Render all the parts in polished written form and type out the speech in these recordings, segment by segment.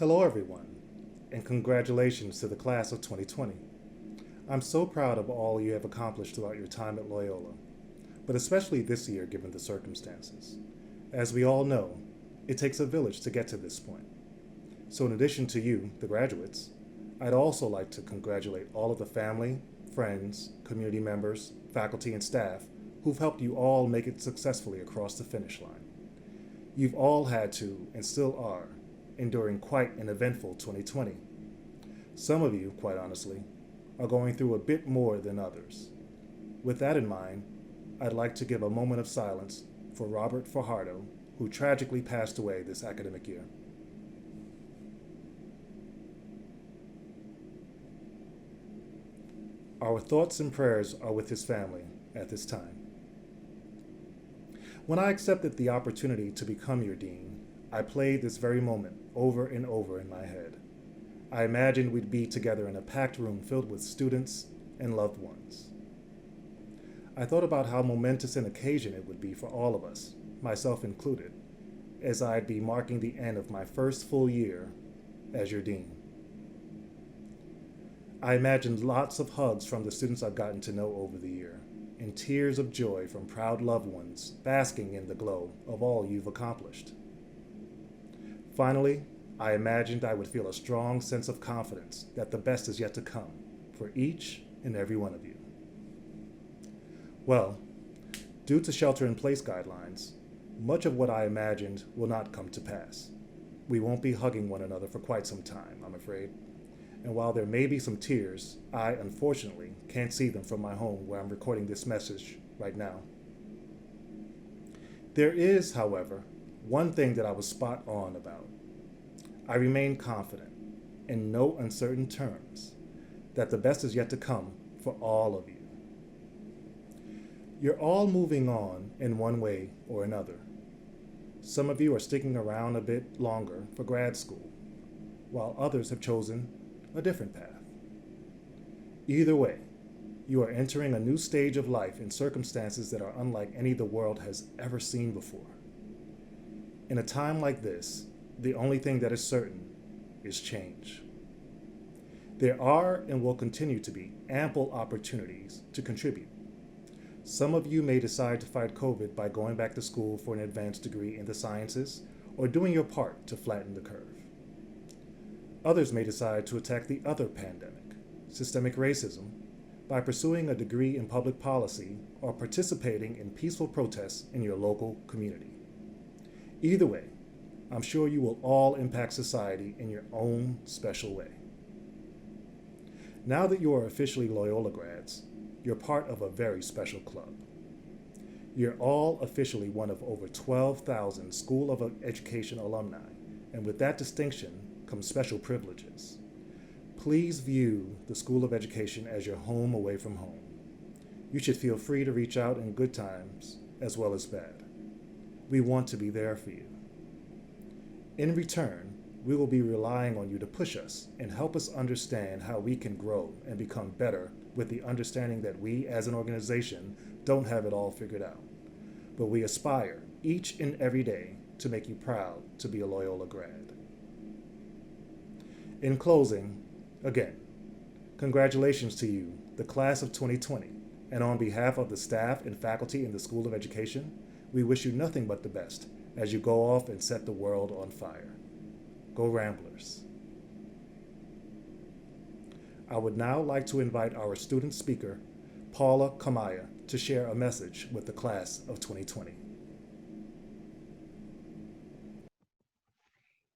Hello, everyone, and congratulations to the class of 2020. I'm so proud of all you have accomplished throughout your time at Loyola, but especially this year given the circumstances. As we all know, it takes a village to get to this point. So, in addition to you, the graduates, I'd also like to congratulate all of the family, friends, community members, faculty, and staff who've helped you all make it successfully across the finish line. You've all had to, and still are, enduring quite an eventful 2020. Some of you, quite honestly, are going through a bit more than others. With that in mind, I'd like to give a moment of silence for Robert Fajardo, who tragically passed away this academic year. Our thoughts and prayers are with his family at this time. When I accepted the opportunity to become your dean, I played this very moment over and over in my head. I imagined we'd be together in a packed room filled with students and loved ones. I thought about how momentous an occasion it would be for all of us, myself included, as I'd be marking the end of my first full year as your dean. I imagined lots of hugs from the students I've gotten to know over the year, and tears of joy from proud loved ones basking in the glow of all you've accomplished. Finally, I imagined I would feel a strong sense of confidence that the best is yet to come for each and every one of you. Well, due to shelter-in-place guidelines, much of what I imagined will not come to pass. We won't be hugging one another for quite some time, I'm afraid. And while there may be some tears, I, unfortunately, can't see them from my home where I'm recording this message right now. There is, however, one thing that I was spot on about. I remain confident, in no uncertain terms, that the best is yet to come for all of you. You're all moving on in one way or another. Some of you are sticking around a bit longer for grad school, while others have chosen a different path. Either way, you are entering a new stage of life in circumstances that are unlike any the world has ever seen before. In a time like this, the only thing that is certain is change. There are and will continue to be ample opportunities to contribute. Some of you may decide to fight COVID by going back to school for an advanced degree in the sciences or doing your part to flatten the curve. Others may decide to attack the other pandemic, systemic racism, by pursuing a degree in public policy or participating in peaceful protests in your local community. Either way, I'm sure you will all impact society in your own special way. Now that you are officially Loyola grads, you're part of a very special club. You're all officially one of over 12,000 School of Education alumni, and with that distinction comes special privileges. Please view the School of Education as your home away from home. You should feel free to reach out in good times as well as bad. We want to be there for you. In return, we will be relying on you to push us and help us understand how we can grow and become better with the understanding that we as an organization don't have it all figured out. But we aspire each and every day to make you proud to be a Loyola grad. In closing, again, congratulations to you, the class of 2020, and on behalf of the staff and faculty in the School of Education, we wish you nothing but the best as you go off and set the world on fire. Go Ramblers. I would now like to invite our student speaker, Paula Kamaya, to share a message with the class of 2020.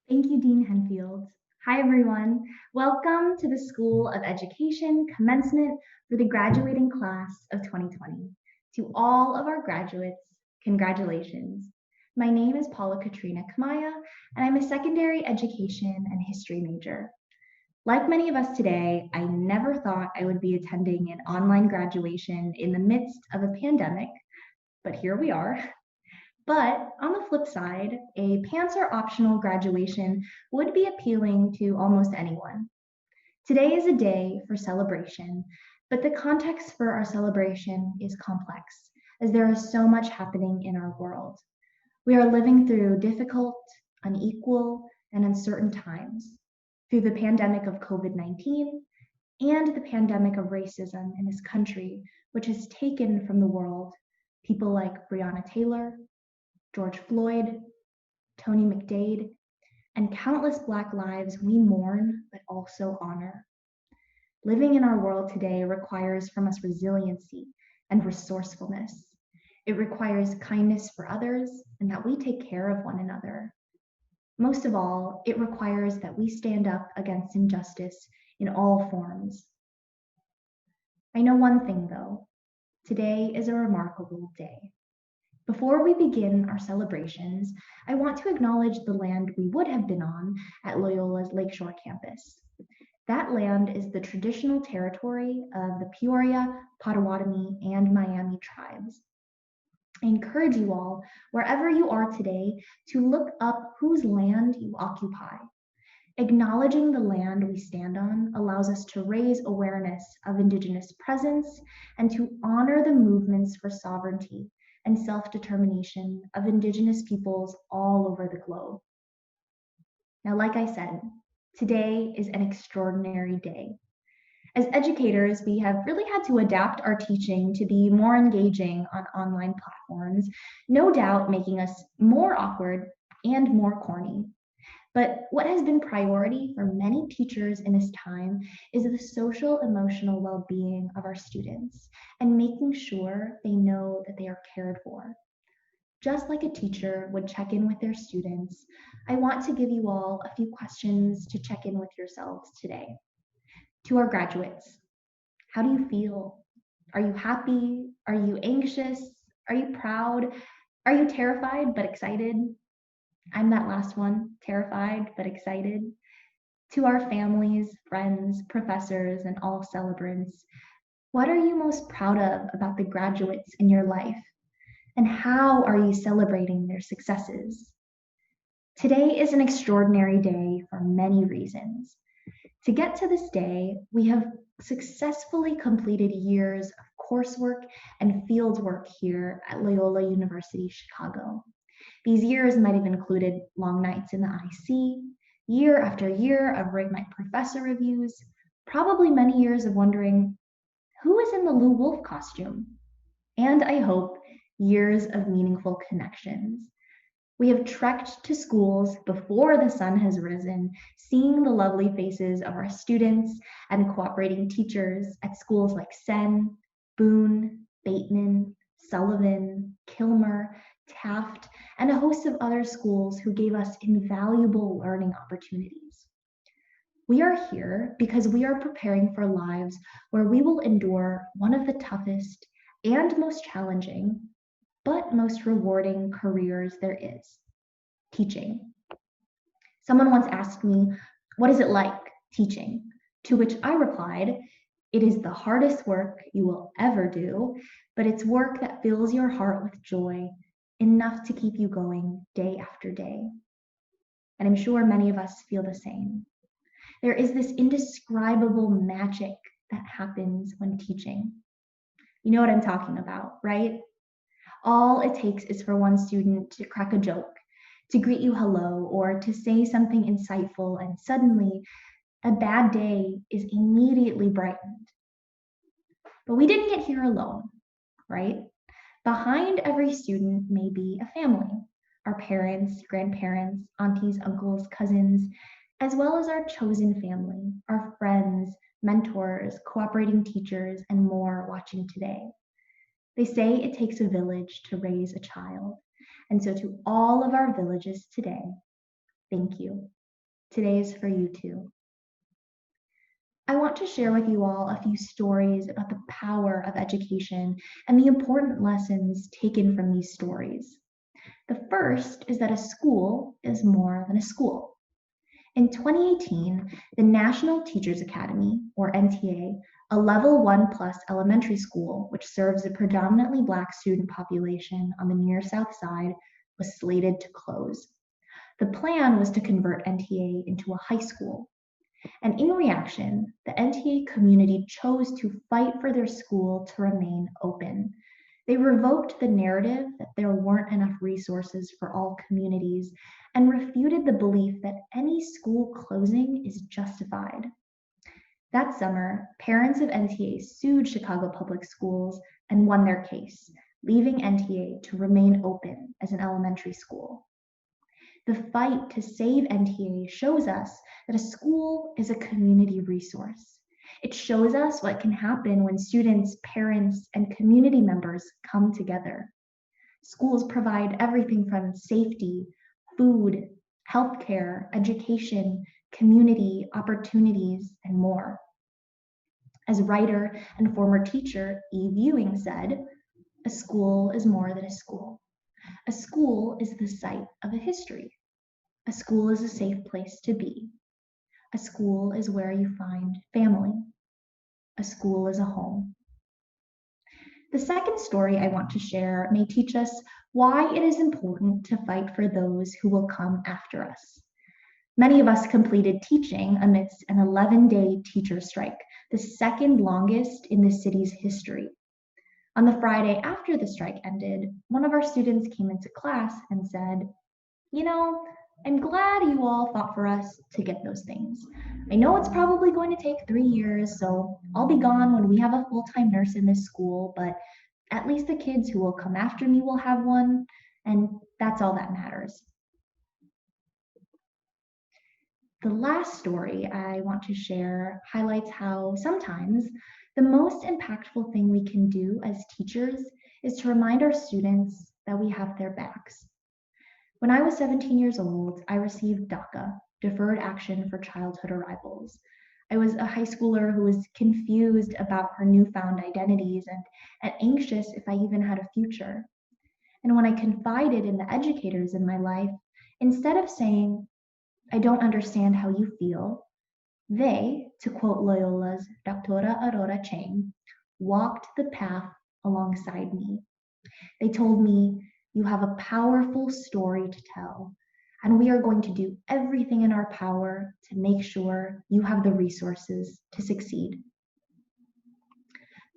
Thank you, Dean Henfield. Hi, everyone. Welcome to the School of Education commencement for the graduating class of 2020. To all of our graduates, congratulations. My name is Paula Katrina Kamaya, and I'm a secondary education and history major. Like many of us today, I never thought I would be attending an online graduation in the midst of a pandemic, but here we are. But on the flip side, a pants are optional graduation would be appealing to almost anyone. Today is a day for celebration, but the context for our celebration is complex, as there is so much happening in our world. We are living through difficult, unequal, and uncertain times through the pandemic of COVID-19 and the pandemic of racism in this country, which has taken from the world people like Breonna Taylor, George Floyd, Tony McDade, and countless Black lives we mourn but also honor. Living in our world today requires from us resiliency and resourcefulness. It requires kindness for others and that we take care of one another. Most of all, it requires that we stand up against injustice in all forms. I know one thing though, today is a remarkable day. Before we begin our celebrations, I want to acknowledge the land we would have been on at Loyola's Lakeshore campus. That land is the traditional territory of the Peoria, Potawatomi, and Miami tribes. I encourage you all, wherever you are today, to look up whose land you occupy. Acknowledging the land we stand on allows us to raise awareness of Indigenous presence and to honor the movements for sovereignty and self-determination of Indigenous peoples all over the globe. Now, like I said, today is an extraordinary day. As educators, we have really had to adapt our teaching to be more engaging on online platforms, no doubt making us more awkward and more corny. But what has been priority for many teachers in this time is the social emotional well-being of our students and making sure they know that they are cared for. Just like a teacher would check in with their students, I want to give you all a few questions to check in with yourselves today. To our graduates, how do you feel? Are you happy? Are you anxious? Are you proud? Are you terrified but excited? I'm that last one, terrified but excited. To our families, friends, professors, and all celebrants, what are you most proud of about the graduates in your life? And how are you celebrating their successes? Today is an extraordinary day for many reasons. To get to this day, we have successfully completed years of coursework and fieldwork here at Loyola University Chicago. These years might have included long nights in the IC, year after year of late night professor reviews, probably many years of wondering, who is in the Lou Wolf costume? And I hope, years of meaningful connections. We have trekked to schools before the sun has risen, seeing the lovely faces of our students and cooperating teachers at schools like Senn, Boone, Bateman, Sullivan, Kilmer, Taft, and a host of other schools who gave us invaluable learning opportunities. We are here because we are preparing for lives where we will endure one of the toughest and most challenging, but most rewarding careers there is, teaching. Someone once asked me, what is it like teaching? To which I replied, it is the hardest work you will ever do, but it's work that fills your heart with joy, enough to keep you going day after day. And I'm sure many of us feel the same. There is this indescribable magic that happens when teaching. You know what I'm talking about, right? All it takes is for one student to crack a joke, to greet you hello, or to say something insightful, and suddenly a bad day is immediately brightened. But we didn't get here alone, right? Behind every student may be a family, our parents, grandparents, aunties, uncles, cousins, as well as our chosen family, our friends, mentors, cooperating teachers, and more watching today. They say it takes a village to raise a child. And so to all of our villages today, thank you. Today is for you too. I want to share with you all a few stories about the power of education and the important lessons taken from these stories. The first is that a school is more than a school. In 2018, the National Teachers Academy, or NTA, a level 1+ elementary school, which serves a predominantly Black student population on the near South Side, was slated to close. The plan was to convert NTA into a high school. And in reaction, the NTA community chose to fight for their school to remain open. They revoked the narrative that there weren't enough resources for all communities and refuted the belief that any school closing is justified. That summer, parents of NTA sued Chicago Public Schools and won their case, leaving NTA to remain open as an elementary school. The fight to save NTA shows us that a school is a community resource. It shows us what can happen when students, parents, and community members come together. Schools provide everything from safety, food, healthcare, education, community, opportunities, and more. As writer and former teacher Eve Ewing said, a school is more than a school. A school is the site of a history. A school is a safe place to be. A school is where you find family. A school is a home. The second story I want to share may teach us why it is important to fight for those who will come after us. Many of us completed teaching amidst an 11-day teacher strike, the second longest in the city's history. On the Friday after the strike ended, one of our students came into class and said, I'm glad you all fought for us to get those things. I know it's probably going to take 3 years, so I'll be gone when we have a full-time nurse in this school, but at least the kids who will come after me will have one, and that's all that matters. The last story I want to share highlights how sometimes the most impactful thing we can do as teachers is to remind our students that we have their backs. When I was 17 years old, I received DACA, Deferred Action for Childhood Arrivals. I was a high schooler who was confused about her newfound identities and anxious if I even had a future. And when I confided in the educators in my life, instead of saying, I don't understand how you feel, they, to quote Loyola's Dr. Aurora Chang, walked the path alongside me. They told me, you have a powerful story to tell, and we are going to do everything in our power to make sure you have the resources to succeed.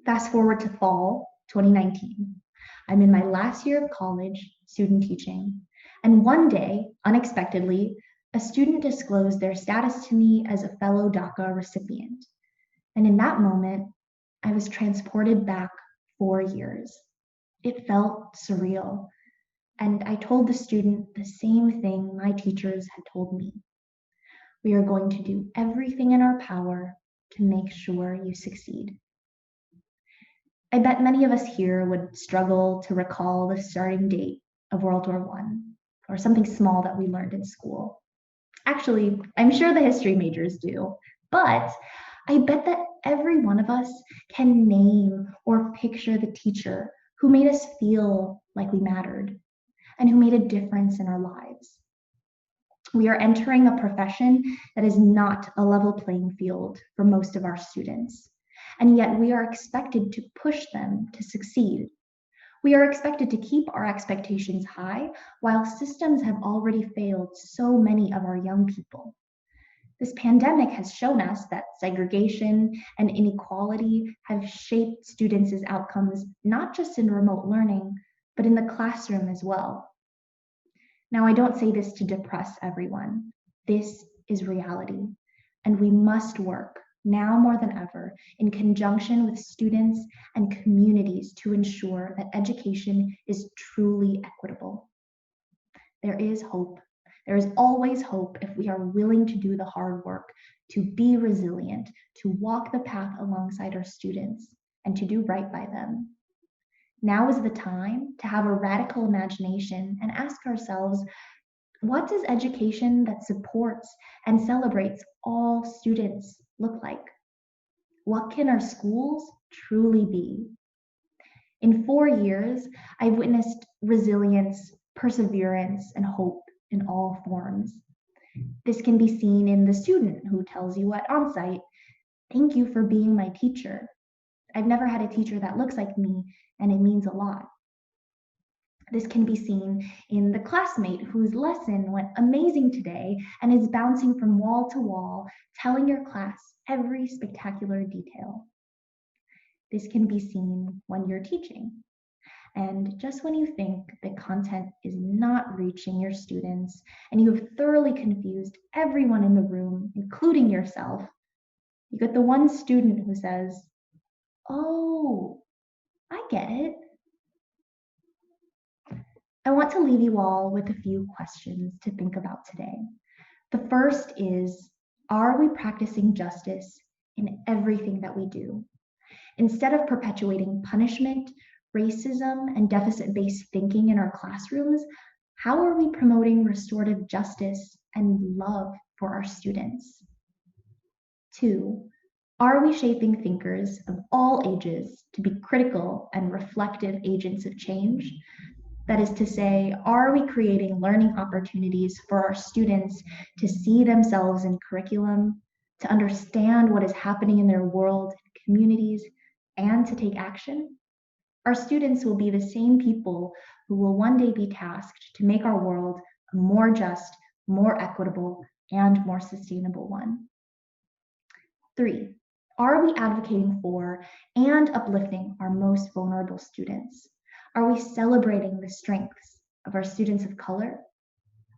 Fast forward to fall 2019. I'm in my last year of college, student teaching, and one day, unexpectedly, a student disclosed their status to me as a fellow DACA recipient. And in that moment, I was transported back 4 years. It felt surreal. And I told the student the same thing my teachers had told me. We are going to do everything in our power to make sure you succeed. I bet many of us here would struggle to recall the starting date of World War I or something small that we learned in school. Actually, I'm sure the history majors do, but I bet that every one of us can name or picture the teacher who made us feel like we mattered and who made a difference in our lives. We are entering a profession that is not a level playing field for most of our students, and yet we are expected to push them to succeed. We are expected to keep our expectations high while systems have already failed so many of our young people. This pandemic has shown us that segregation and inequality have shaped students' outcomes, not just in remote learning, but in the classroom as well. Now, I don't say this to depress everyone. This is reality, and we must work now more than ever, in conjunction with students and communities to ensure that education is truly equitable. There is hope. There is always hope if we are willing to do the hard work, to be resilient, to walk the path alongside our students, and to do right by them. Now is the time to have a radical imagination and ask ourselves, what does education that supports and celebrates all students look like? What can our schools truly be? In 4 years, I've witnessed resilience, perseverance, and hope in all forms. This can be seen in the student who tells you at onsite, thank you for being my teacher. I've never had a teacher that looks like me, and it means a lot. This can be seen in the classmate whose lesson went amazing today and is bouncing from wall to wall, telling your class every spectacular detail. This can be seen when you're teaching. And just when you think the content is not reaching your students and you have thoroughly confused everyone in the room, including yourself, you get the one student who says, "Oh, I get it." I want to leave you all with a few questions to think about today. The first is, are we practicing justice in everything that we do? Instead of perpetuating punishment, racism, and deficit-based thinking in our classrooms, how are we promoting restorative justice and love for our students? 2, are we shaping thinkers of all ages to be critical and reflective agents of change? That is to say, are we creating learning opportunities for our students to see themselves in curriculum, to understand what is happening in their world and communities, and to take action? Our students will be the same people who will one day be tasked to make our world a more just, more equitable, and more sustainable one. 3, are we advocating for and uplifting our most vulnerable students? Are we celebrating the strengths of our students of color,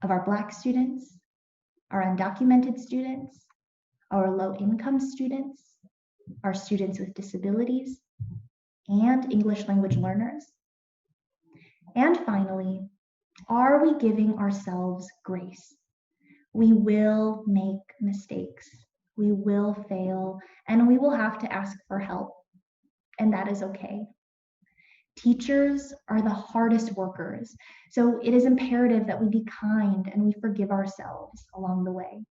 of our Black students, our undocumented students, our low-income students, our students with disabilities, and English language learners? And finally, are we giving ourselves grace? We will make mistakes, we will fail, and we will have to ask for help, and that is okay. Teachers are the hardest workers, so it is imperative that we be kind and we forgive ourselves along the way.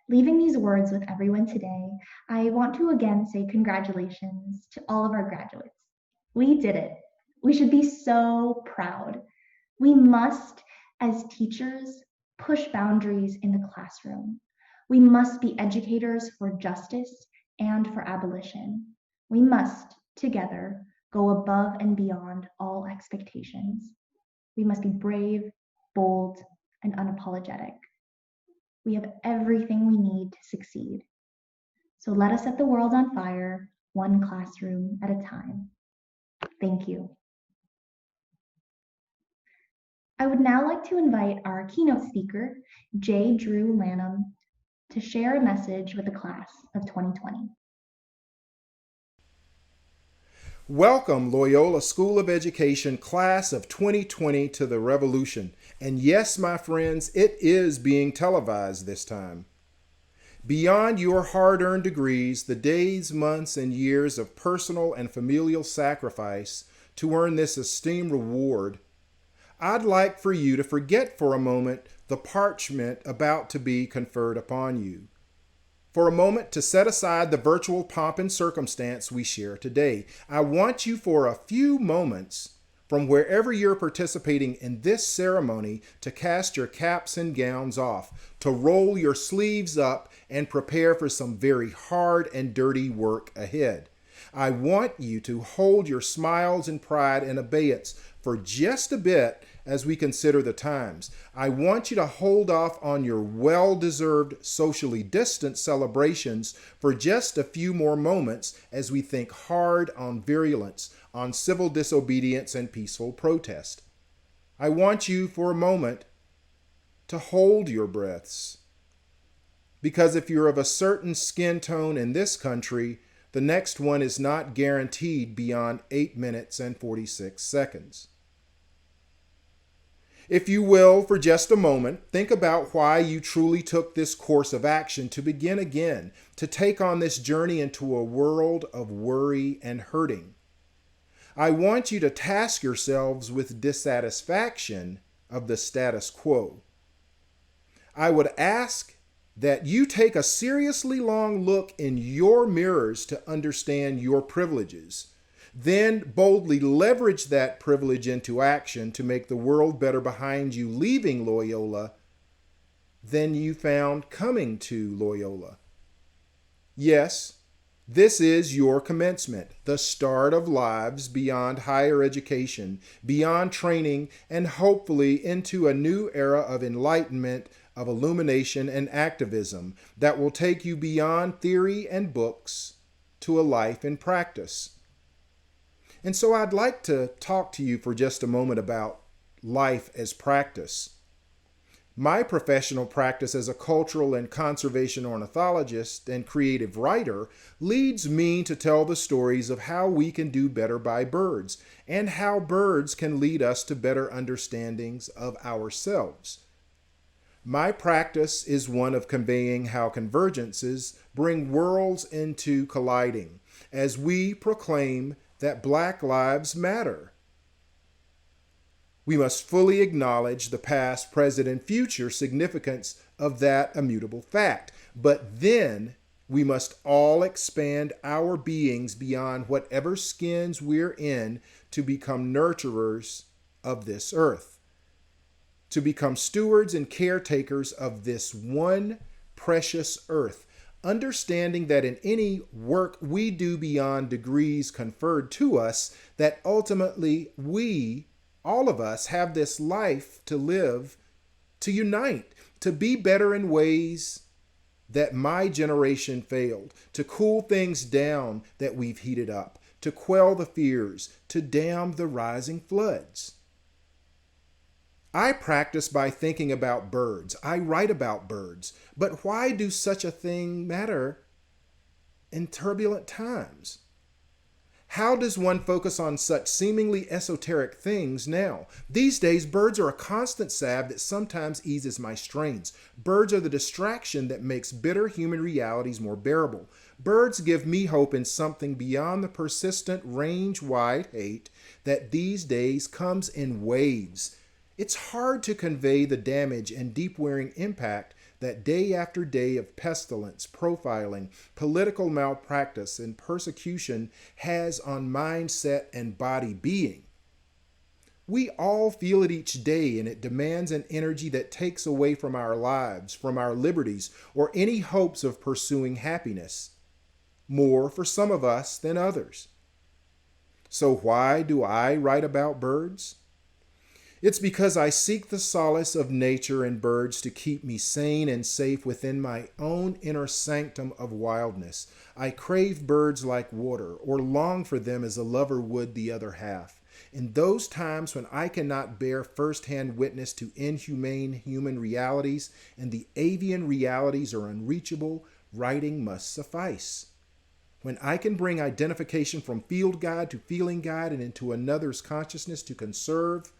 Leaving these words with everyone today, I want to again say congratulations to all of our graduates. We did it. We should be so proud. We must, as teachers, push boundaries in the classroom. We must be educators for justice and for abolition. We must, together, go above and beyond all expectations. We must be brave, bold, and unapologetic. We have everything we need to succeed. So let us set the world on fire, one classroom at a time. Thank you. I would now like to invite our keynote speaker, J. Drew Lanham, to share a message with the class of 2020. Welcome, Loyola School of Education class of 2020 to the revolution. And yes, my friends, it is being televised this time. Beyond your hard-earned degrees, the days, months, and years of personal and familial sacrifice to earn this esteemed reward, I'd like for you to forget for a moment the parchment about to be conferred upon you. For a moment, to set aside the virtual pomp and circumstance we share today, I want you for a few moments, from wherever you're participating in this ceremony, to cast your caps and gowns off, to roll your sleeves up and prepare for some very hard and dirty work ahead. I want you to hold your smiles and pride in abeyance for just a bit as we consider the times. I want you to hold off on your well-deserved socially distant celebrations for just a few more moments as we think hard on virulence, on civil disobedience and peaceful protest. I want you for a moment to hold your breaths. Because if you're of a certain skin tone in this country, the next one is not guaranteed beyond 8 minutes and 46 seconds. If you will, for just a moment, think about why you truly took this course of action to begin again, to take on this journey into a world of worry and hurting. I want you to task yourselves with dissatisfaction of the status quo. I would ask that you take a seriously long look in your mirrors to understand your privileges. Then boldly leverage that privilege into action to make the world better behind you leaving Loyola than you found coming to Loyola. Yes, this is your commencement, the start of lives beyond higher education, beyond training, and hopefully into a new era of enlightenment, of illumination and activism that will take you beyond theory and books to a life in practice. And so I'd like to talk to you for just a moment about life as practice. My professional practice as a cultural and conservation ornithologist and creative writer leads me to tell the stories of how we can do better by birds and how birds can lead us to better understandings of ourselves. My practice is one of conveying how convergences bring worlds into colliding as we proclaim that Black lives matter. We must fully acknowledge the past, present, and future significance of that immutable fact. But then we must all expand our beings beyond whatever skins we're in to become nurturers of this earth, to become stewards and caretakers of this one precious earth, understanding that in any work we do beyond degrees conferred to us, that ultimately we, all of us, have this life to live, to unite, to be better in ways that my generation failed, to cool things down that we've heated up, to quell the fears, to dam the rising floods. I practice by thinking about birds. I write about birds. But why do such a thing matter in turbulent times? How does one focus on such seemingly esoteric things now? These days, birds are a constant salve that sometimes eases my strains. Birds are the distraction that makes bitter human realities more bearable. Birds give me hope in something beyond the persistent range-wide hate that these days comes in waves. It's hard to convey the damage and deep-wearing impact that day after day of pestilence, profiling, political malpractice, and persecution has on mindset and body being. We all feel it each day, and it demands an energy that takes away from our lives, from our liberties, or any hopes of pursuing happiness. More for some of us than others. So why do I write about birds? It's because I seek the solace of nature and birds to keep me sane and safe within my own inner sanctum of wildness. I crave birds like water, or long for them as a lover would the other half. In those times when I cannot bear first-hand witness to inhumane human realities and the avian realities are unreachable, writing must suffice. When I can bring identification from field guide to feeling guide and into another's consciousness to conserve,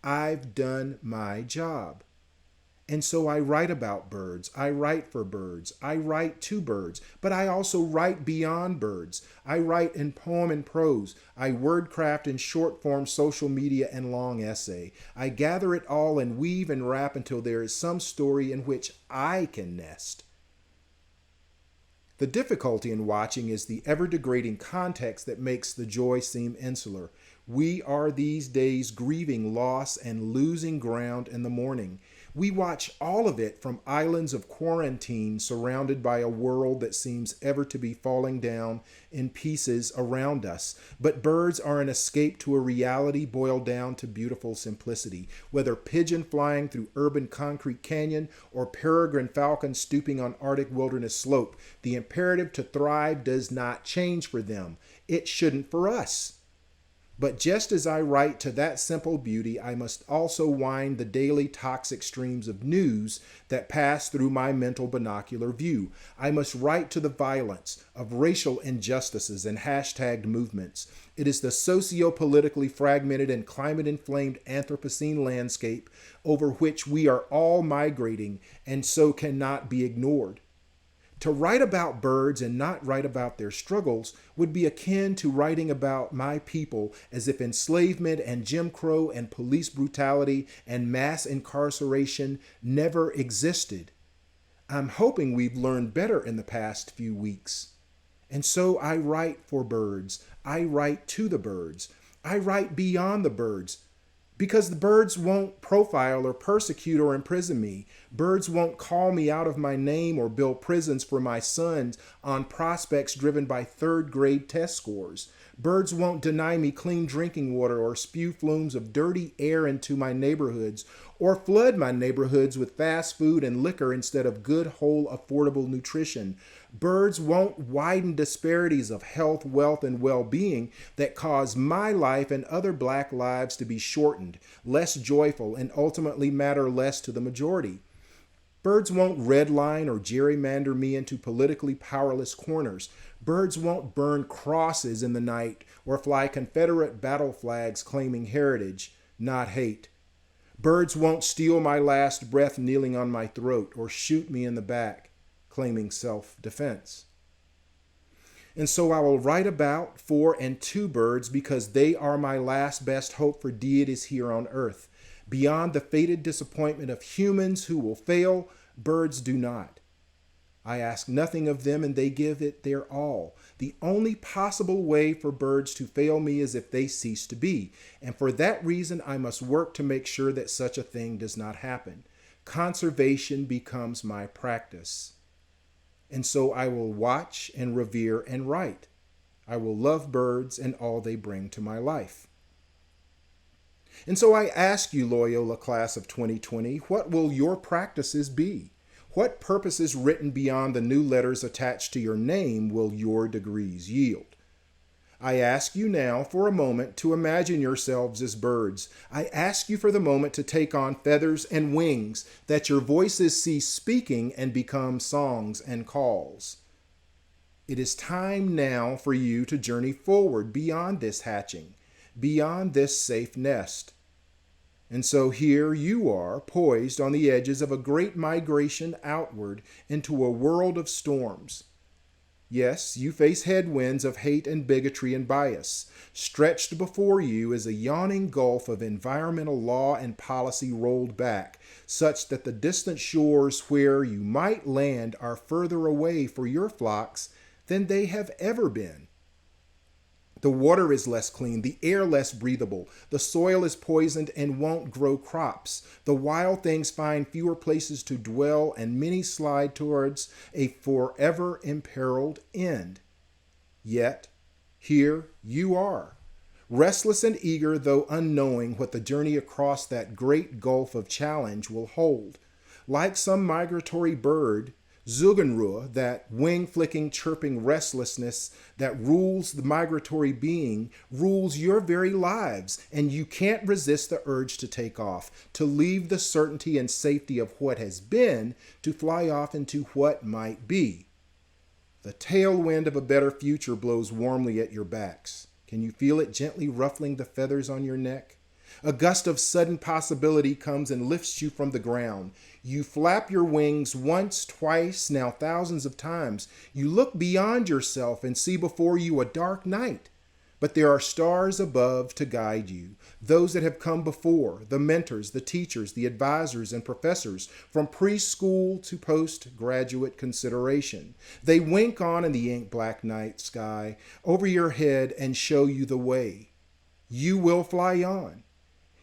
I've done my job. And so I write about birds. I write for birds. I write to birds. But I also write beyond birds. I write in poem and prose. I wordcraft in short form social media and long essay. I gather it all and weave and wrap until there is some story in which I can nest. The difficulty in watching is the ever-degrading context that makes the joy seem insular. We are these days grieving loss and losing ground in the morning. We watch all of it from islands of quarantine surrounded by a world that seems ever to be falling down in pieces around us. But birds are an escape to a reality boiled down to beautiful simplicity. Whether pigeon flying through urban concrete canyon or peregrine falcon stooping on Arctic wilderness slope, the imperative to thrive does not change for them. It shouldn't for us. But just as I write to that simple beauty, I must also wind the daily toxic streams of news that pass through my mental binocular view. I must write to the violence of racial injustices and hashtagged movements. It is the socio-politically fragmented and climate-inflamed Anthropocene landscape over which we are all migrating and so cannot be ignored. To write about birds and not write about their struggles would be akin to writing about my people as if enslavement and Jim Crow and police brutality and mass incarceration never existed. I'm hoping we've learned better in the past few weeks. And so I write for birds. I write to the birds. I write beyond the birds. Because the birds won't profile or persecute or imprison me. Birds won't call me out of my name or build prisons for my sons on prospects driven by third-grade test scores. Birds won't deny me clean drinking water or spew flumes of dirty air into my neighborhoods or flood my neighborhoods with fast food and liquor instead of good, whole, affordable nutrition. Birds won't widen disparities of health, wealth, and well-being that cause my life and other Black lives to be shortened, less joyful, and ultimately matter less to the majority. Birds won't redline or gerrymander me into politically powerless corners. Birds won't burn crosses in the night or fly Confederate battle flags claiming heritage, not hate. Birds won't steal my last breath kneeling on my throat or shoot me in the back, claiming self-defense. And so I will write about, for, and to birds because they are my last best hope for deities here on earth. Beyond the fated disappointment of humans who will fail, birds do not. I ask nothing of them and they give it their all. The only possible way for birds to fail me is if they cease to be. And for that reason, I must work to make sure that such a thing does not happen. Conservation becomes my practice. And so I will watch and revere and write. I will love birds and all they bring to my life. And so I ask you, Loyola class of 2020, what will your practices be? What purposes written beyond the new letters attached to your name will your degrees yield? I ask you now for a moment to imagine yourselves as birds. I ask you for the moment to take on feathers and wings, that your voices cease speaking and become songs and calls. It is time now for you to journey forward beyond this hatching, beyond this safe nest. And so here you are, poised on the edges of a great migration outward into a world of storms. Yes, you face headwinds of hate and bigotry and bias. Stretched before you is a yawning gulf of environmental law and policy rolled back, such that the distant shores where you might land are further away for your flocks than they have ever been. The water is less clean, the air less breathable, the soil is poisoned and won't grow crops. The wild things find fewer places to dwell and many slide towards a forever imperiled end. Yet, here you are, restless and eager though unknowing what the journey across that great gulf of challenge will hold. Like some migratory bird, Zuganruh, that wing-flicking, chirping restlessness that rules the migratory being, rules your very lives, and you can't resist the urge to take off, to leave the certainty and safety of what has been, to fly off into what might be. The tailwind of a better future blows warmly at your backs. Can you feel it gently ruffling the feathers on your neck? A gust of sudden possibility comes and lifts you from the ground. You flap your wings once, twice, now thousands of times. You look beyond yourself and see before you a dark night. But there are stars above to guide you, those that have come before, the mentors, the teachers, the advisors, and professors, from preschool to postgraduate consideration. They wink on in the ink-black night sky over your head and show you the way. You will fly on.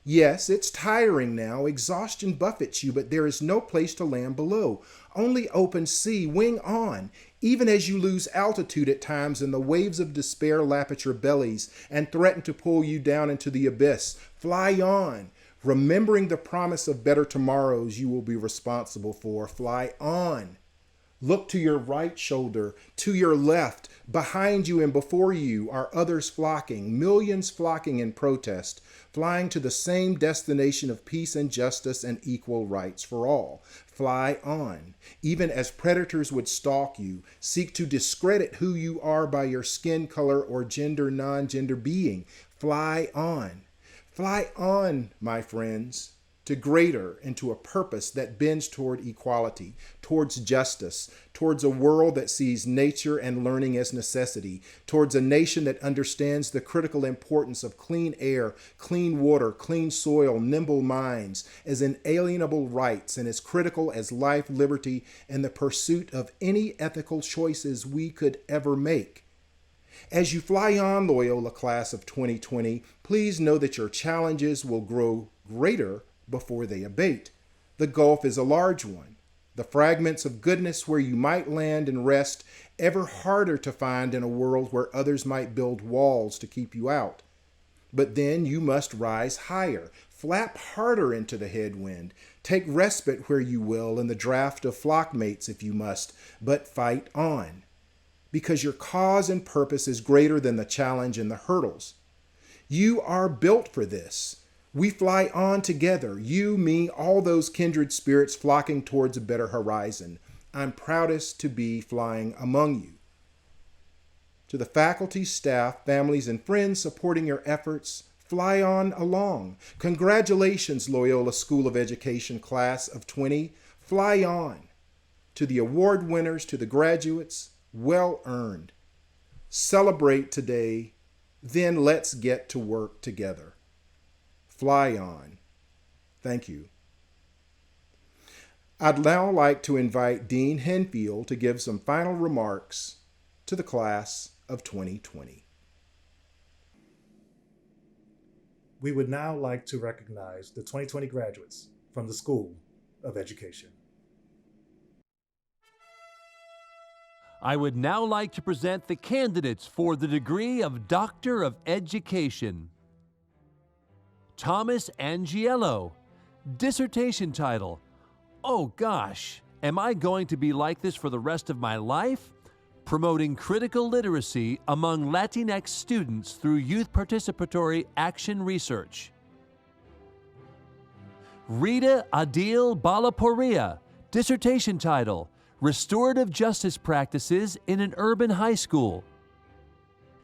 Yes, it's tiring now. Exhaustion buffets you, but there is no place to land below. Only open sea. Wing on. Even as you lose altitude at times and the waves of despair lap at your bellies and threaten to pull you down into the abyss, fly on. Remembering the promise of better tomorrows you will be responsible for. Fly on. Look to your right shoulder, to your left, behind you and before you are others flocking, millions flocking in protest, flying to the same destination of peace and justice and equal rights for all. Fly on. Even as predators would stalk you, seek to discredit who you are by your skin color or gender, non-gender being. Fly on. Fly on, my friends, to greater and to a purpose that bends toward equality, towards justice, towards a world that sees nature and learning as necessity, towards a nation that understands the critical importance of clean air, clean water, clean soil, nimble minds as inalienable rights and as critical as life, liberty, and the pursuit of any ethical choices we could ever make. As you fly on, Loyola class of 2020, please know that your challenges will grow greater before they abate. The gulf is a large one. The fragments of goodness where you might land and rest, ever harder to find in a world where others might build walls to keep you out. But then you must rise higher, flap harder into the headwind, Take respite where you will in the draft of flockmates if you must, but fight on. Because your cause and purpose is greater than the challenge and the hurdles. You are built for this. We fly on together, you, me, all those kindred spirits flocking towards a better horizon. I'm proudest to be flying among you. To the faculty, staff, families, and friends supporting your efforts, fly on along. Congratulations, Loyola School of Education Class of 20. Fly on. To the award winners, to the graduates, well earned. Celebrate today, then let's get to work together. Fly on. Thank you. I'd now like to invite Dean Henfield to give some final remarks to the class of 2020. We would now like to recognize the 2020 graduates from the School of Education. I would now like to present the candidates for the degree of Doctor of Education. Thomas Angiello, dissertation title, "Oh gosh, am I going to be like this for the rest of my life?" Promoting critical literacy among Latinx students through youth participatory action research. Rita Adil Balaporia, dissertation title, Restorative Justice Practices in an Urban High School.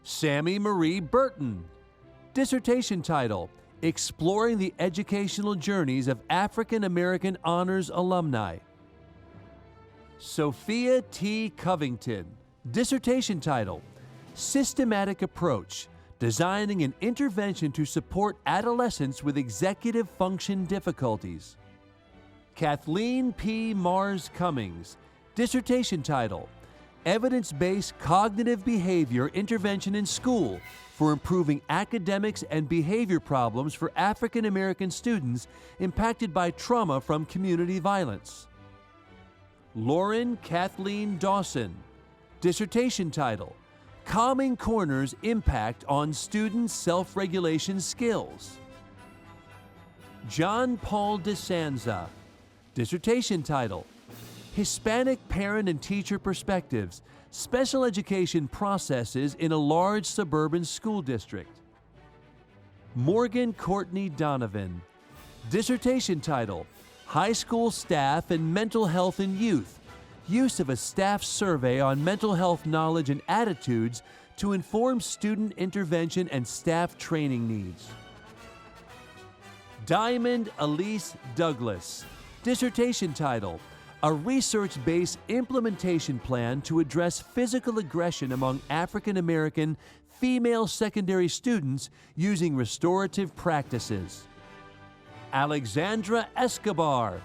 Sammy Marie Burton, dissertation title, Exploring the Educational Journeys of African American Honors Alumni. Sophia T. Covington, dissertation title, Systematic Approach, Designing an Intervention to Support Adolescents with Executive Function Difficulties. Kathleen P. Mars Cummings, dissertation title, Evidence-Based Cognitive Behavior Intervention in School for Improving Academics and Behavior Problems for African American Students Impacted by Trauma from Community Violence. Lauren Kathleen Dawson, dissertation title, Calming Corners Impact on Students' Self-Regulation Skills. John Paul DeSanza, dissertation title, Hispanic Parent and Teacher Perspectives, Special Education Processes in a Large Suburban School District. Morgan Courtney Donovan, dissertation title, High School Staff and Mental Health in Youth, Use of a Staff Survey on Mental Health Knowledge and Attitudes to Inform Student Intervention and Staff Training Needs. Diamond Elise Douglas, dissertation title, A Research-Based Implementation Plan to Address Physical Aggression Among African American Female Secondary Students Using Restorative Practices. Alexandra Escobar,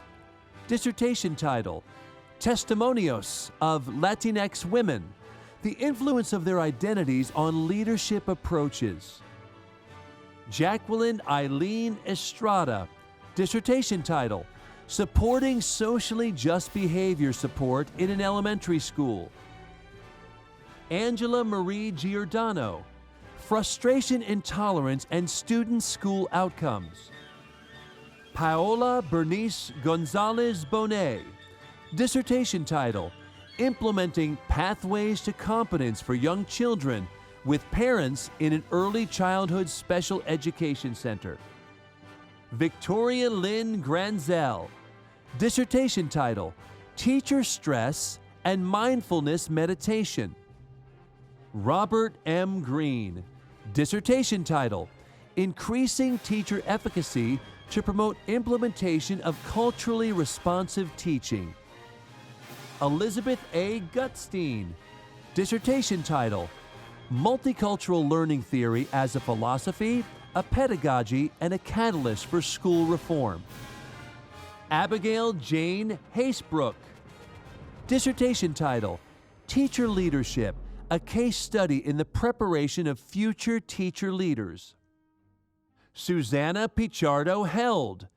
dissertation title, Testimonios of Latinx Women, the Influence of Their Identities on Leadership Approaches. Jacqueline Eileen Estrada, dissertation title, Supporting Socially Just Behavior Support in an Elementary School. Angela Marie Giordano, Frustration Intolerance and Student School Outcomes. Paola Bernice Gonzalez Bonet, dissertation title, Implementing Pathways to Competence for Young Children with Parents in an Early Childhood Special Education Center. Victoria Lynn Granzel, dissertation title, Teacher Stress and Mindfulness Meditation. Robert M. Green, dissertation title, Increasing Teacher Efficacy to Promote Implementation of Culturally Responsive Teaching. Elizabeth A. Gutstein, dissertation title, Multicultural Learning Theory as a Philosophy, a Pedagogy, and a Catalyst for School Reform. Abigail Jane Hasebrook, dissertation title, Teacher Leadership, a Case Study in the Preparation of Future Teacher Leaders. Susanna Pichardo Held,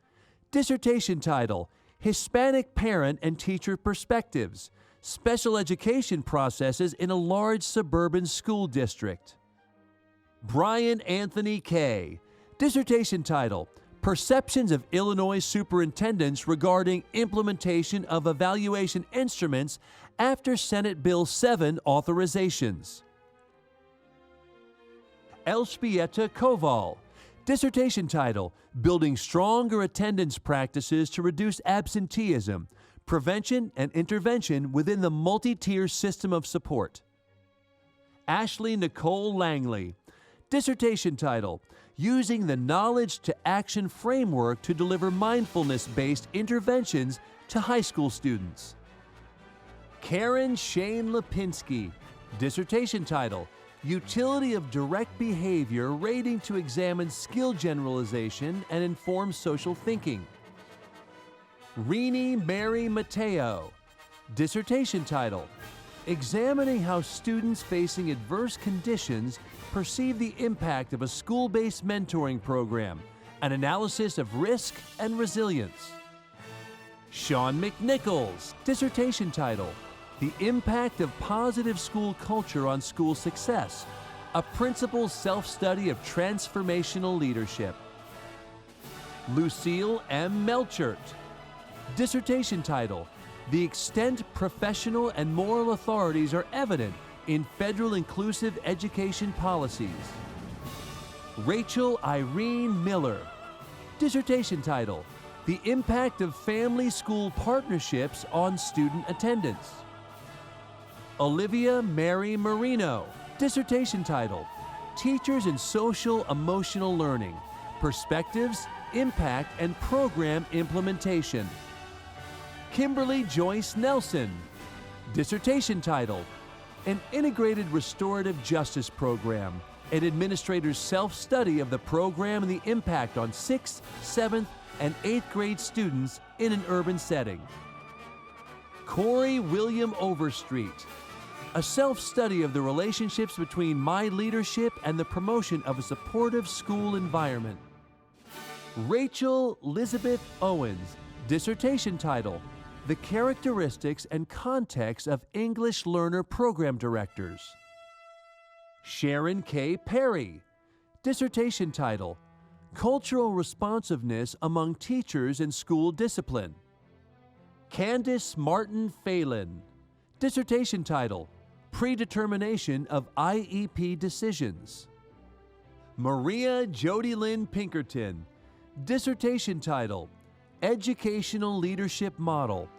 dissertation title, Hispanic Parent and Teacher Perspectives, Special Education Processes in a Large Suburban School District. Brian Anthony Kay, dissertation title, Perceptions of Illinois superintendents regarding implementation of evaluation instruments after Senate Bill 7 authorizations. Elżbieta Kowal, dissertation title, Building Stronger Attendance Practices to Reduce Absenteeism, Prevention and Intervention Within the Multi-Tier System of Support. Ashley Nicole Langley, dissertation title, Using the Knowledge to Action Framework to Deliver Mindfulness-Based Interventions to High School Students. Karen Shane Lipinski, dissertation title, Utility of Direct Behavior Rating to Examine Skill Generalization and Inform Social Thinking. Rini Mary Mateo, dissertation title, Examining How Students Facing Adverse Conditions Perceive the Impact of a School-Based Mentoring Program, an Analysis of Risk and Resilience. Sean McNichols, dissertation title, The Impact of Positive School Culture on School Success, a Principal Self-Study of Transformational Leadership. Lucille M. Melchert, dissertation title, The Extent Professional and Moral Authorities Are Evident in Federal Inclusive Education Policies. Rachel Irene Miller, dissertation title, The Impact of Family-School Partnerships on Student Attendance. Olivia Mary Marino, dissertation title, Teachers in Social Emotional Learning, Perspectives, Impact, and Program Implementation. Kimberly Joyce Nelson, dissertation title, An Integrated Restorative Justice Program, an administrator's self-study of the program and the impact on 6th, 7th, and 8th grade students in an urban setting. Corey William Overstreet, a self-study of the relationships between my leadership and the promotion of a supportive school environment. Rachel Elizabeth Owens, dissertation title, The Characteristics and Context of English Learner Program Directors. Sharon K. Perry, dissertation title, Cultural Responsiveness Among Teachers in School Discipline. Candice Martin Phelan, dissertation title, Predetermination of IEP Decisions. Maria Jody Lynn Pinkerton, dissertation title, Educational Leadership Model,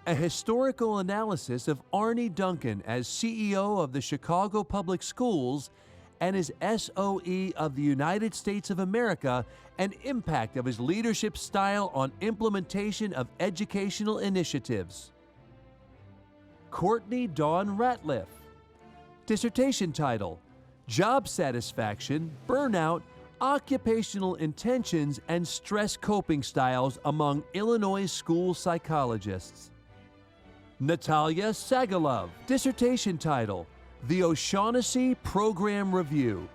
a historical analysis of Arne Duncan as CEO of the Chicago Public Schools and his SOE of the United States of America and impact of his leadership style on implementation of educational initiatives. Courtney Dawn Ratliff, dissertation title, Job Satisfaction, Burnout, Occupational Intentions, and Stress Coping Styles Among Illinois School Psychologists. Natalia Sagalov, dissertation title, The O'Shaughnessy Program Review.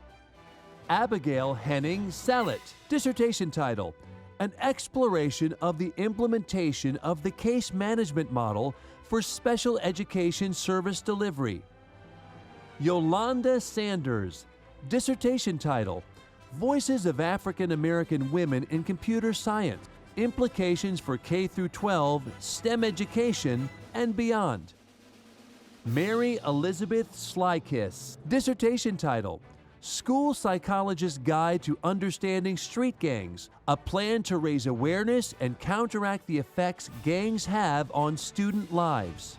Abigail Henning Salet, dissertation title, An Exploration of the Implementation of the Case Management Model for Special Education Service Delivery. Yolanda Sanders, dissertation title, Voices of African American Women in Computer Science, Implications for K-12, STEM Education, and Beyond. Mary Elizabeth Slykiss, dissertation title, School Psychologist's Guide to Understanding Street Gangs, a plan to raise awareness and counteract the effects gangs have on student lives.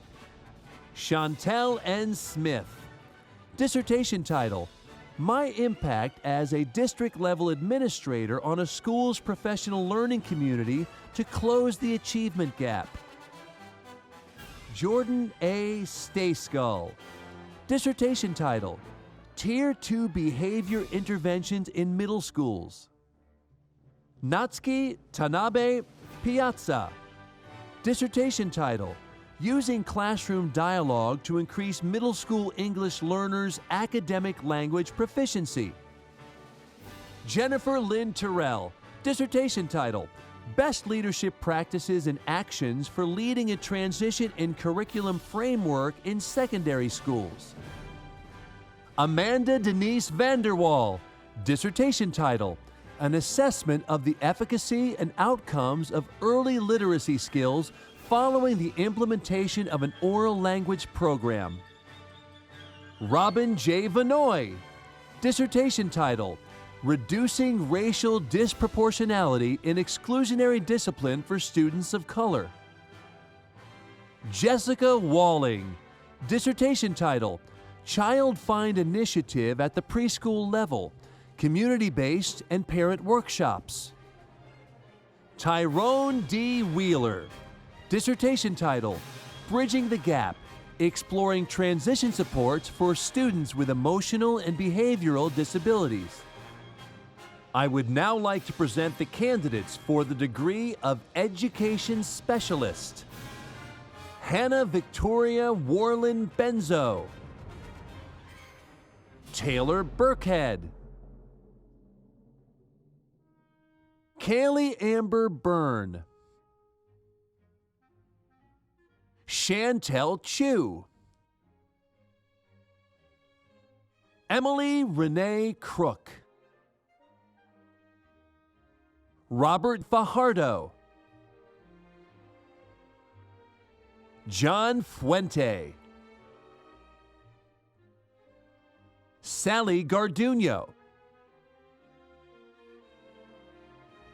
Chantel N. Smith, dissertation title, My Impact as a District-Level Administrator on a School's Professional Learning Community to Close the Achievement Gap. Jordan A. Stayskull, dissertation title, Tier 2 Behavior Interventions in Middle Schools. Natsuki Tanabe Piazza, dissertation title, Using Classroom Dialogue to Increase Middle School English Learners' Academic Language Proficiency. Jennifer Lynn Terrell, dissertation title, Best Leadership Practices and Actions for Leading a Transition in Curriculum Framework in Secondary Schools. Amanda Denise Vanderwall, dissertation title, an assessment of the efficacy and outcomes of early literacy skills following the implementation of an oral language program. Robin J. Vanoy, dissertation title, Reducing Racial Disproportionality in Exclusionary Discipline for Students of Color. Jessica Walling, dissertation title, Child Find Initiative at the Preschool Level, Community-Based and Parent Workshops. Tyrone D. Wheeler, dissertation title, Bridging the Gap, Exploring Transition Supports for Students with Emotional and Behavioral Disabilities. I would now like to present the candidates for the degree of Education Specialist. Hannah Victoria Warland Benzo. Taylor Burkhead. Kaylee Amber Byrne. Chantel Chu. Emily Renee Crook. Robert Fajardo. John Fuente. Sally Garduno.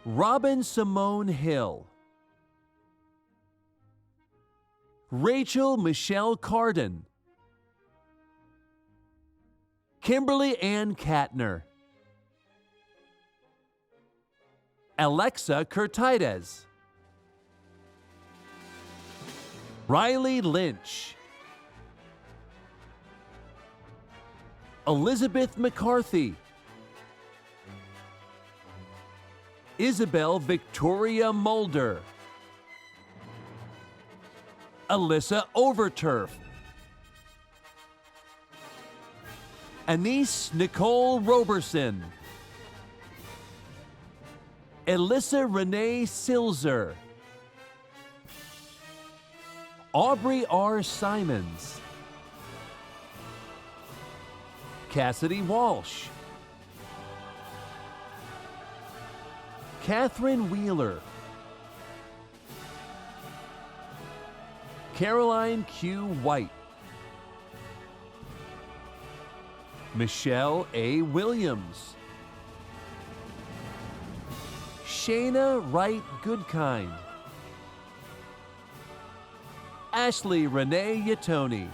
Robin Simone Hill. Rachel Michelle Carden. Kimberly Ann Katner. Alexa Curtides. Riley Lynch. Elizabeth McCarthy. Isabel Victoria Mulder. Alyssa Overturf. Anise Nicole Roberson. Alyssa Renee Silzer. Aubrey R. Simons. Cassidy Walsh. Catherine Wheeler. Caroline Q. White. Michelle A. Williams. Shayna Wright Goodkind. Ashley Renee Yatoni.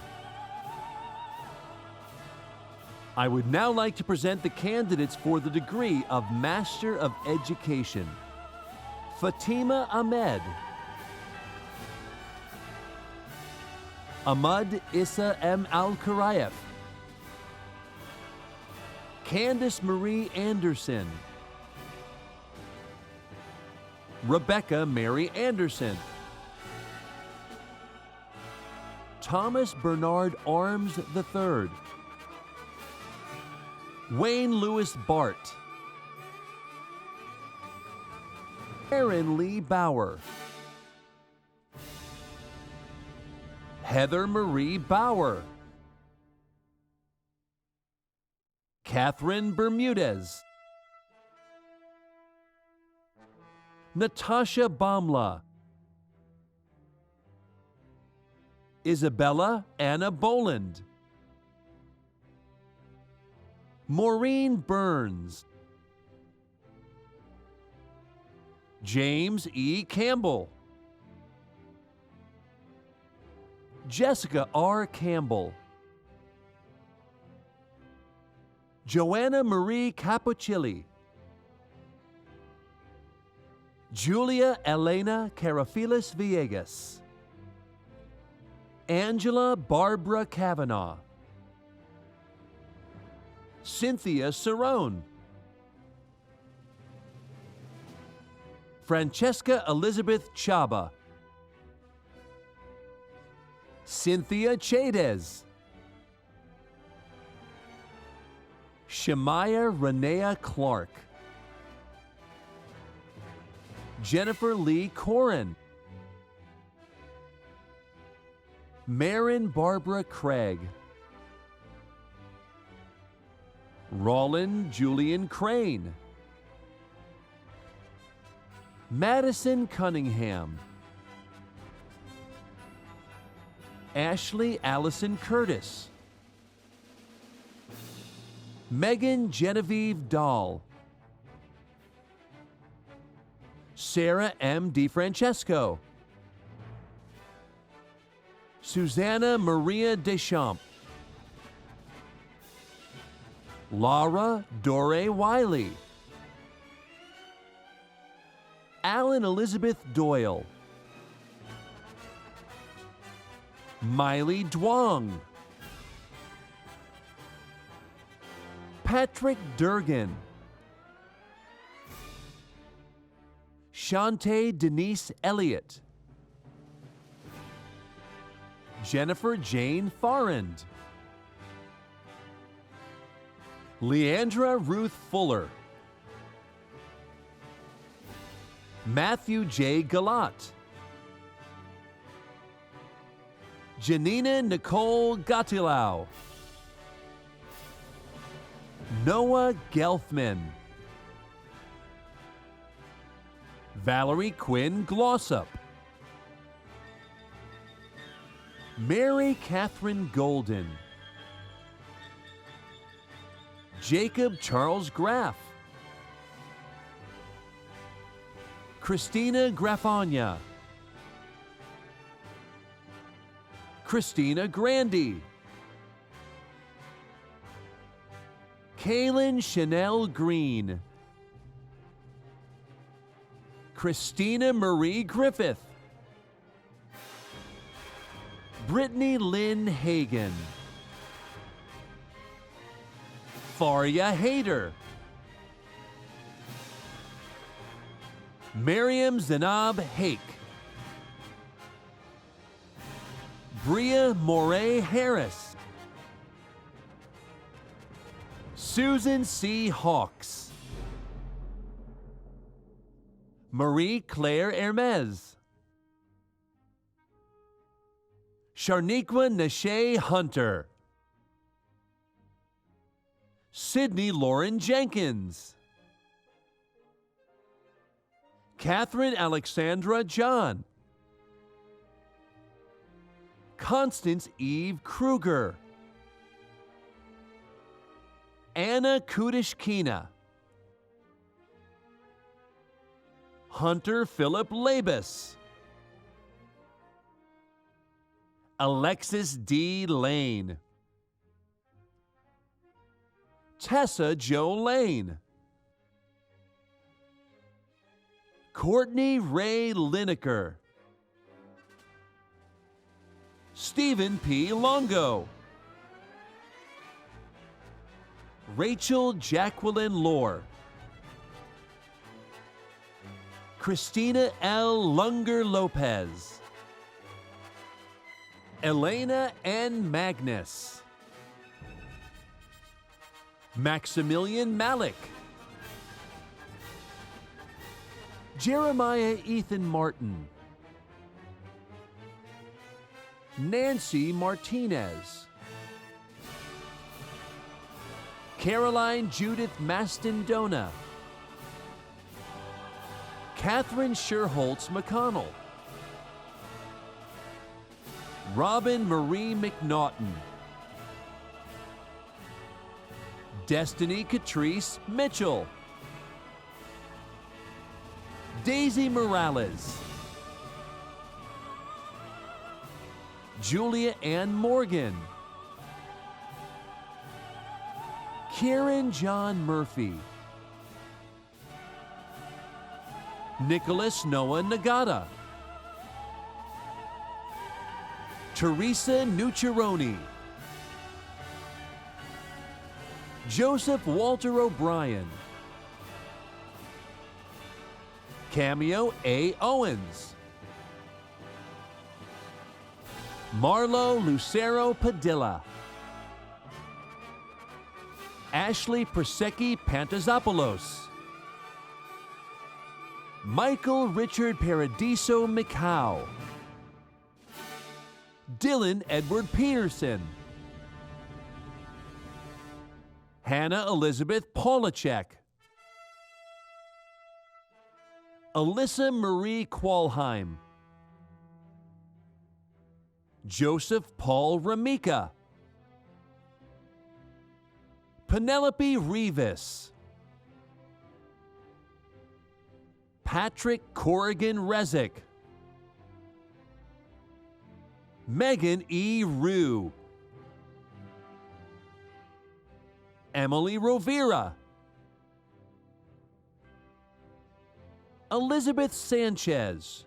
I would now like to present the candidates for the degree of Master of Education. Fatima Ahmed. Ahmad Issa M. Al-Karayev. Candace Marie Anderson. Rebecca Mary Anderson. Thomas Bernard Arms III. Wayne Lewis Bart. Aaron Lee Bauer. Heather Marie Bauer. Catherine Bermudez. Natasha Baumla. Isabella Anna Boland. Maureen Burns. James E. Campbell. Jessica R. Campbell. Joanna Marie Capocilli. Julia Elena Carafilas Villegas. Angela Barbara Kavanaugh. Cynthia Cerrone. Francesca Elizabeth Chaba. Cynthia Chades. Shemaya Renea Clark. Jennifer Lee Corin. Marin Barbara Craig. Roland Julian Crane. Madison Cunningham, Ashley Allison Curtis, Megan Genevieve Dahl, Sarah M. DiFrancesco, Susanna Maria Deschamps, Laura Dore Wiley, Alan Elizabeth Doyle, Miley Duong, Patrick Durgan, Shantae Denise Elliott, Jennifer Jane Farrand, Leandra Ruth Fuller, Matthew J. Galat, Janina Nicole Gatilau, Noah Gelfman, Valerie Quinn Glossop, Mary Catherine Golden, Jacob Charles Graff, Christina Grafagna, Christina Grandy, Kaylin Chanel Green, Christina Marie Griffith, Brittany Lynn Hagan, Faria Hayter, Miriam Zanab Hake, Bria Moray Harris, Susan C. Hawks, Marie Claire Hermes, Sharniqua Nashe Hunter, Sydney Lauren Jenkins, Catherine Alexandra John, Constance Eve Kruger, Anna Kudishkina, Hunter Philip Labus, Alexis D. Lane, Tessa Jo Lane, Courtney Ray Lineker, Stephen P. Longo, Rachel Jacqueline Lohr, Christina L. Lunger Lopez, Elena N. Magnus, Maximilian Malik, Jeremiah Ethan Martin, Nancy Martinez, Caroline Judith Mastandona, Catherine Sherholtz McConnell, Robin Marie McNaughton, Destiny Catrice Mitchell, Daisy Morales, Julia Ann Morgan, Kieran John Murphy, Nicholas Noah Nagata, Teresa Nucciaroni, Joseph Walter O'Brien, Cameo A. Owens, Marlo Lucero Padilla, Ashley Persecki Pantazopoulos, Michael Richard Paradiso McHow, Dylan Edward Peterson, Hannah Elizabeth Polachek, Alyssa Marie Qualheim, Joseph Paul Ramika, Penelope Rivas, Patrick Corrigan Rezick, Megan E. Rue, Emily Rovira, Elizabeth Sanchez,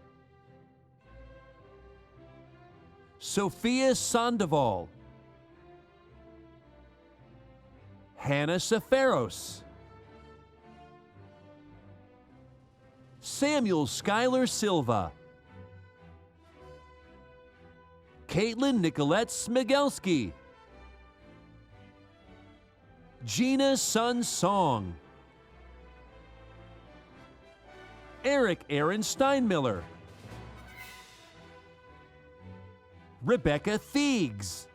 Sophia Sandoval, Hannah Seferos, Samuel Schuyler Silva, Caitlin Nicolette Smigelski, Gina Sun Song, Eric Aaron Steinmiller, Rebecca Thiegs,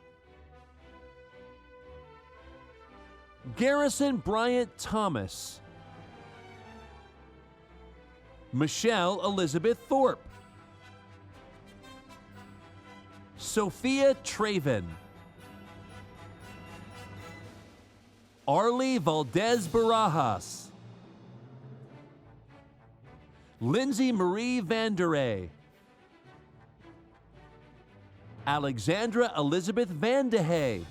Garrison Bryant Thomas, Michelle Elizabeth Thorpe, Sophia Traven, Arlie Valdez Barajas, Lindsay Marie Vanderay, Alexandra Elizabeth Vandehay,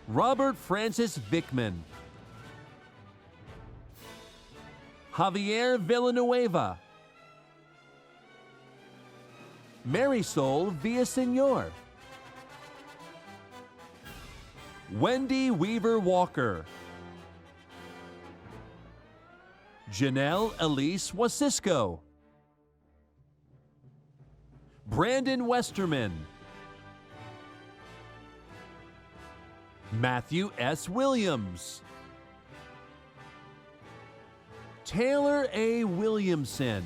Robert Francis Vickman, Javier Villanueva, Marisol Villaseñor, Wendy Weaver Walker, Janelle Elise Wasisco, Brandon Westerman, Matthew S. Williams, Taylor A. Williamson,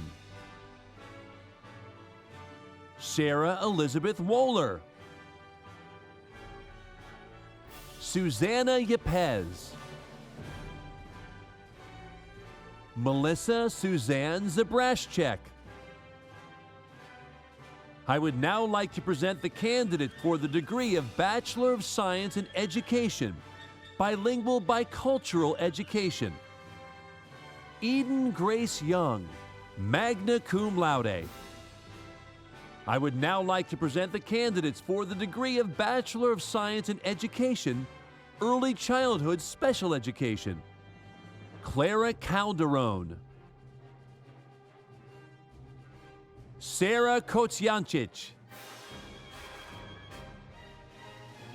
Sarah Elizabeth Wohler, Susanna Yepez, Melissa Suzanne Zabraszczek. I would now like to present the candidate for the degree of Bachelor of Science in Education, Bilingual Bicultural Education. Eden Grace Young, magna cum laude. I would now like to present the candidates for the degree of Bachelor of Science in Education, Early Childhood Special Education. Clara Calderon, Sarah Kotsyancic,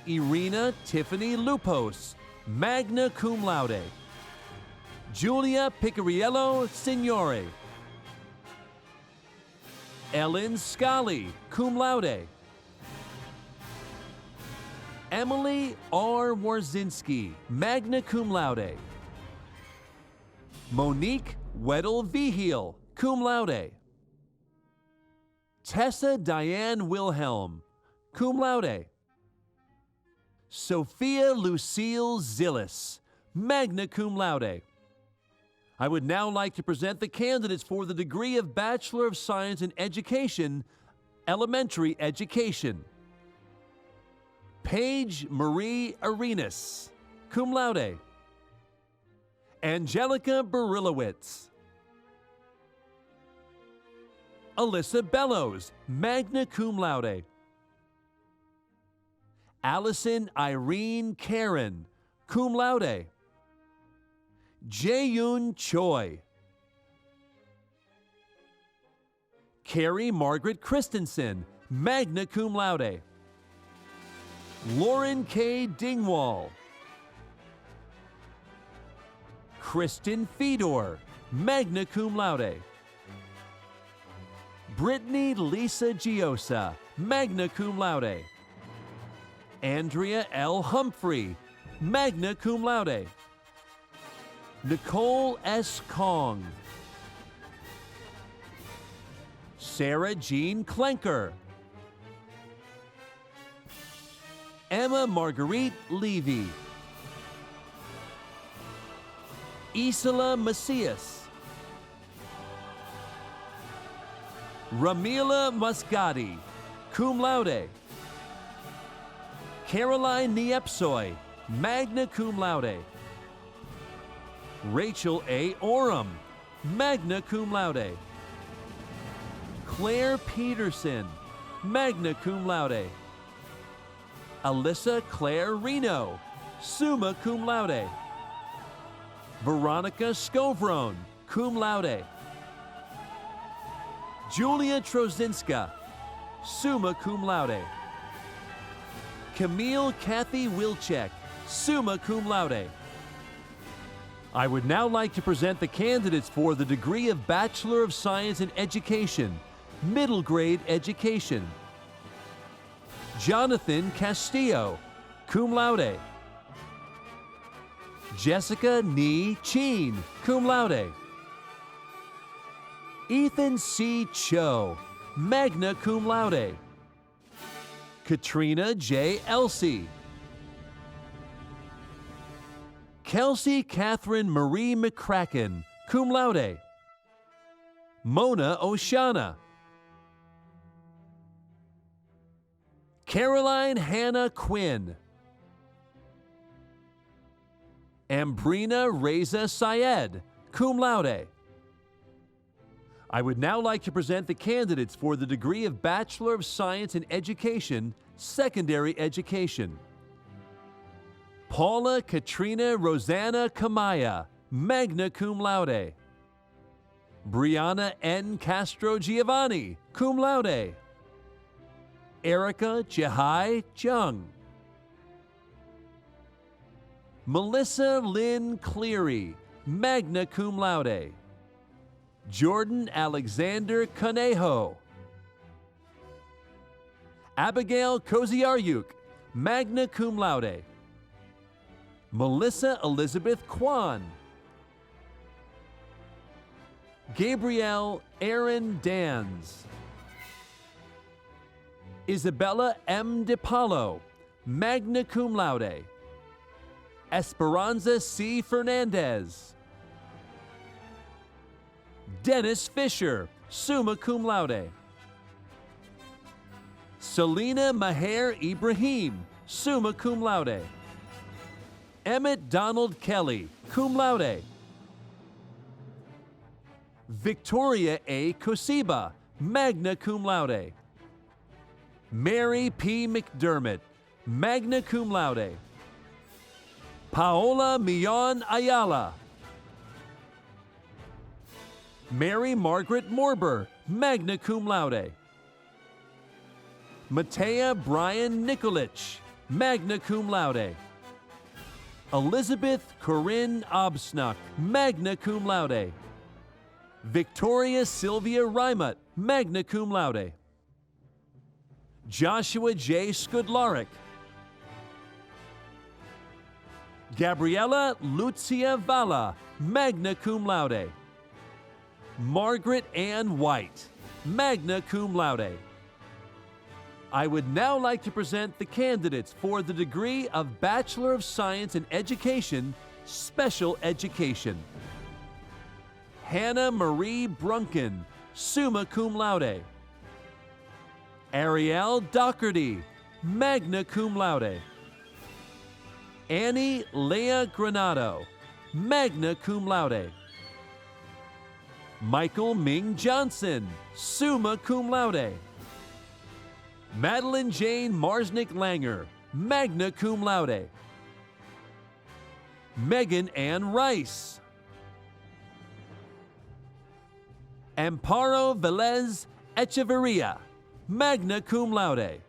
Irina Tiffany Lupos, magna cum laude. Julia Picariello Signore, Ellen Scali, cum laude. Emily R. Warzinski, magna cum laude. Monique Weddle Vigil, cum laude. Tessa Diane Wilhelm, cum laude. Sophia Lucille Zillis, magna cum laude. I would now like to present the candidates for the degree of Bachelor of Science in Education, Elementary Education. Paige Marie Arenas, cum laude. Angelica Berilowitz, Alyssa Bellows, magna cum laude. Allison Irene Karen, cum laude. Jae-yoon Choi, Carrie Margaret Christensen, magna cum laude. Lauren K. Dingwall, Kristen Fedor, magna cum laude. Brittany Lisa Giosa, magna cum laude. Andrea L. Humphrey, magna cum laude. Nicole S. Kong, Sarah Jean Klenker, Emma Marguerite Levy, Isola Macias, Ramila Muscati, cum laude. Caroline Niepsoy, magna cum laude. Rachel A. Oram, magna cum laude. Claire Peterson, magna cum laude. Alyssa Claire Reno, summa cum laude. Veronica Skovron, cum laude. Julia Trozinska, summa cum laude. Camille Kathy Wilczek, summa cum laude. I would now like to present the candidates for the degree of Bachelor of Science in Education, middle grade education. Jonathan Castillo, cum laude. Jessica Nee Cheen, cum laude. Ethan C. Cho, magna cum laude. Katrina J. Elsey. Kelsey Catherine Marie McCracken, cum laude. Mona Oshana. Caroline Hannah Quinn. Ambrina Reza Syed, cum laude. I would now like to present the candidates for the degree of Bachelor of Science in Education, secondary education. Paula Katrina Rosanna Kamaya, magna cum laude. Brianna N. Castro Giovanni, cum laude. Erica Jahai Jung. Melissa Lynn Cleary, magna cum laude. Jordan Alexander Conejo. Abigail Koziaryuk, magna cum laude. Melissa Elizabeth Kwan. Gabrielle Aaron Dans. Isabella M. DiPaolo, magna cum laude. Esperanza C. Fernandez. Dennis Fisher, summa cum laude. Selena Maher Ibrahim, summa cum laude. Emmett Donald Kelly, cum laude. Victoria A. Kosiba, magna cum laude. Mary P. McDermott, magna cum laude. Paola Millon Ayala. Mary Margaret Morber, magna cum laude. Matea Brian Nikolich, magna cum laude. Elizabeth Corinne Obsnuck, magna cum laude. Victoria Sylvia Reimuth, magna cum laude. Joshua J. Skudlaric. Gabriella Lucia Valla, magna cum laude. Margaret Ann White, magna cum laude. I would now like to present the candidates for the degree of Bachelor of Science in Education, Special Education. Hannah Marie Brunken, summa cum laude. Ariel Doherty, magna cum laude. Annie Leah Granado, magna cum laude. Michael Ming Johnson, summa cum laude. Madeline Jane Marsnick Langer, magna cum laude. Megan Ann Rice. Amparo Velez Echeverria, magna cum laude.